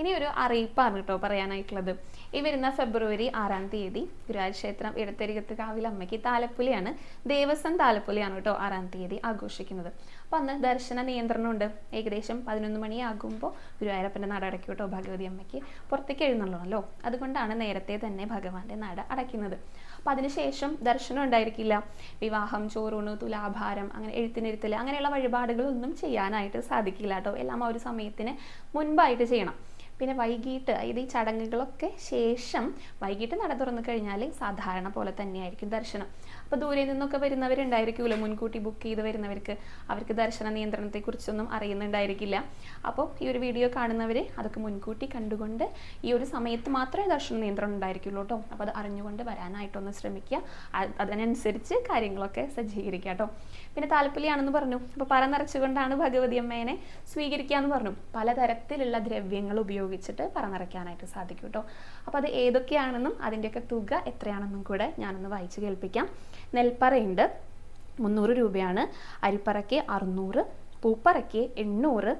ഇനി ഒരു അറിയിപ്പാണ് കേട്ടോ പറയാനായിട്ടുള്ളത്. ഈ വരുന്ന ഫെബ്രുവരി 6-ാം തീയതി ഗുരുവായൂർ ക്ഷേത്രം ഇടത്തരികത്ത് കാവിലമ്മയ്ക്ക് താലപ്പൊലിയാണ്, ദേവസ്വം താലപ്പൊലിയാണ് കേട്ടോ 6-ാം തീയതി ആഘോഷിക്കുന്നത്. അപ്പോൾ അന്ന് ദർശന നിയന്ത്രണമുണ്ട്. ഏകദേശം 11 മണിയാകുമ്പോൾ ഗുരുവായൂരപ്പൻ്റെ നട അടയ്ക്കും കേട്ടോ. ഭഗവതി അമ്മയ്ക്ക് പുറത്തേക്ക് എഴുന്നള്ളണമല്ലോ, അതുകൊണ്ടാണ് നേരത്തെ തന്നെ ഭഗവാന്റെ നട അടയ്ക്കുന്നത്. അപ്പോൾ അതിനുശേഷം ദർശനം ഉണ്ടായിരിക്കില്ല. വിവാഹം, ചോറൂണ്, തുലാഭാരം, അങ്ങനെ എഴുത്തിനിരുത്തൽ അങ്ങനെയുള്ള വഴിപാടുകളൊന്നും ചെയ്യാനായിട്ട് സാധിക്കില്ല കേട്ടോ. എല്ലാം ആ ഒരു സമയത്തിന് മുൻപായിട്ട് ചെയ്യണം. പിന്നെ വൈകിട്ട്, അതായത് ഈ ചടങ്ങുകളൊക്കെ ശേഷം വൈകിട്ട് നട തുറന്നു കഴിഞ്ഞാൽ സാധാരണ പോലെ തന്നെയായിരിക്കും ദർശനം. അപ്പോൾ ദൂരെ നിന്നൊക്കെ വരുന്നവരുണ്ടായിരിക്കുമല്ലോ, മുൻകൂട്ടി ബുക്ക് ചെയ്ത് വരുന്നവർക്ക് അവർക്ക് ദർശന നിയന്ത്രണത്തെക്കുറിച്ചൊന്നും അറിയുന്നുണ്ടായിരിക്കില്ല. അപ്പോൾ ഈ ഒരു വീഡിയോ കാണുന്നവർ അതൊക്കെ മുൻകൂട്ടി കണ്ടുകൊണ്ട് ഈ ഒരു സമയത്ത് മാത്രമേ ദർശന നിയന്ത്രണം ഉണ്ടായിരിക്കുള്ളൂ കേട്ടോ. അപ്പോൾ അത് അറിഞ്ഞുകൊണ്ട് വരാനായിട്ടൊന്ന് ശ്രമിക്കുക. അതിനനുസരിച്ച് കാര്യങ്ങളൊക്കെ സജ്ജീകരിക്കുക കേട്ടോ. പിന്നെ താലപ്പൊലിയാണെന്ന് പറഞ്ഞു, അപ്പോൾ പറ നിറച്ചുകൊണ്ടാണ് ഭഗവതി അമ്മേനെ സ്വീകരിക്കുക എന്ന് പറഞ്ഞു. പലതരത്തിലുള്ള ദ്രവ്യങ്ങൾ ഉപയോഗിച്ചിട്ട് പറ നിറയ്ക്കാനായിട്ട് സാധിക്കും കേട്ടോ. അപ്പോൾ അത് ഏതൊക്കെയാണെന്നും അതിൻ്റെയൊക്കെ തുക എത്രയാണെന്നും കൂടെ ഞാനൊന്ന് വായിച്ച് കേൾപ്പിക്കാം. നെൽപ്പറയുണ്ട്, 300 രൂപയാണ്. അരിപ്പറയ്ക്ക് 600, പൂപ്പറയ്ക്ക് 800,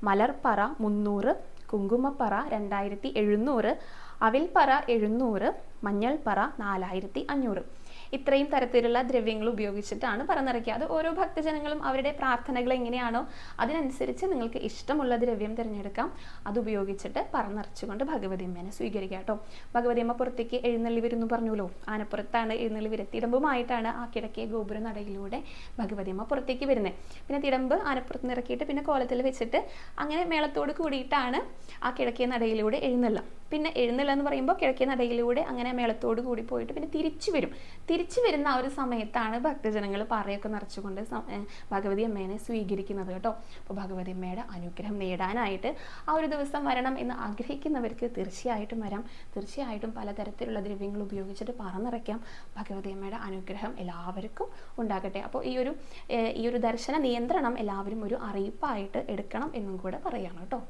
മലർപ്പറ 300, കുങ്കുമപ്പറ 2700, അവിൽപ്പറ 700, മഞ്ഞൾപ്പറ 4500. ഇത്രയും തരത്തിലുള്ള ദ്രവ്യങ്ങൾ ഉപയോഗിച്ചിട്ടാണ് പറ നിറയ്ക്കുക. അത് ഓരോ ഭക്തജനങ്ങളും അവരുടെ പ്രാർത്ഥനകൾ എങ്ങനെയാണോ അതിനനുസരിച്ച് നിങ്ങൾക്ക് ഇഷ്ടമുള്ള ദ്രവ്യം തിരഞ്ഞെടുക്കാം. അത് ഉപയോഗിച്ചിട്ട് പറ നിറച്ചുകൊണ്ട് ഭഗവതി അമ്മേനെ സ്വീകരിക്കുക കേട്ടോ. ഭഗവതി അമ്മ പുറത്തേക്ക് എഴുന്നള്ളി വരുന്നു പറഞ്ഞല്ലോ, ആനപ്പുറത്താണ് എഴുന്നള്ളി വരുന്നത്. തിടമ്പുമായിട്ടാണ് ആ കിഴക്കേ ഗോപുര നടയിലൂടെ ഭഗവതി അമ്മ പുറത്തേക്ക് വരുന്നത്. പിന്നെ തിടമ്പ് ആനപ്പുറത്ത് നിറക്കിയിട്ട് പിന്നെ കോലത്തിൽ വെച്ചിട്ട് അങ്ങനെ മേളത്തോട് കൂടിയിട്ടാണ് ആ കിഴക്കേ നടയിലൂടെ എഴുന്നള്ളുക. പിന്നെ എഴുന്നള്ള എന്ന് പറയുമ്പോൾ കിഴക്കേ നടയിലൂടെ അങ്ങനെ മേളത്തോട് കൂടി പോയിട്ട് പിന്നെ തിരിച്ചു വരും. തിരിച്ചു വരുന്ന ആ ഒരു സമയത്താണ് ഭക്തജനങ്ങൾ പറയൊക്കെ നിറച്ചുകൊണ്ട് ഭഗവതി അമ്മേനെ സ്വീകരിക്കുന്നത് കേട്ടോ. അപ്പോൾ ഭഗവതി അമ്മയുടെ അനുഗ്രഹം നേടാനായിട്ട് ആ ഒരു ദിവസം വരണം എന്ന് ആഗ്രഹിക്കുന്നവർക്ക് തീർച്ചയായിട്ടും വരാം. തീർച്ചയായിട്ടും പലതരത്തിലുള്ള ദ്രവ്യങ്ങൾ ഉപയോഗിച്ചിട്ട് പറ നിറയ്ക്കാം. ഭഗവതി അമ്മയുടെ അനുഗ്രഹം എല്ലാവർക്കും ഉണ്ടാകട്ടെ. അപ്പോൾ ഈ ഒരു ദർശന നിയന്ത്രണം എല്ലാവരും ഒരു അറിയിപ്പായിട്ട് എടുക്കണം എന്നും കൂടെ പറയാണ് കേട്ടോ.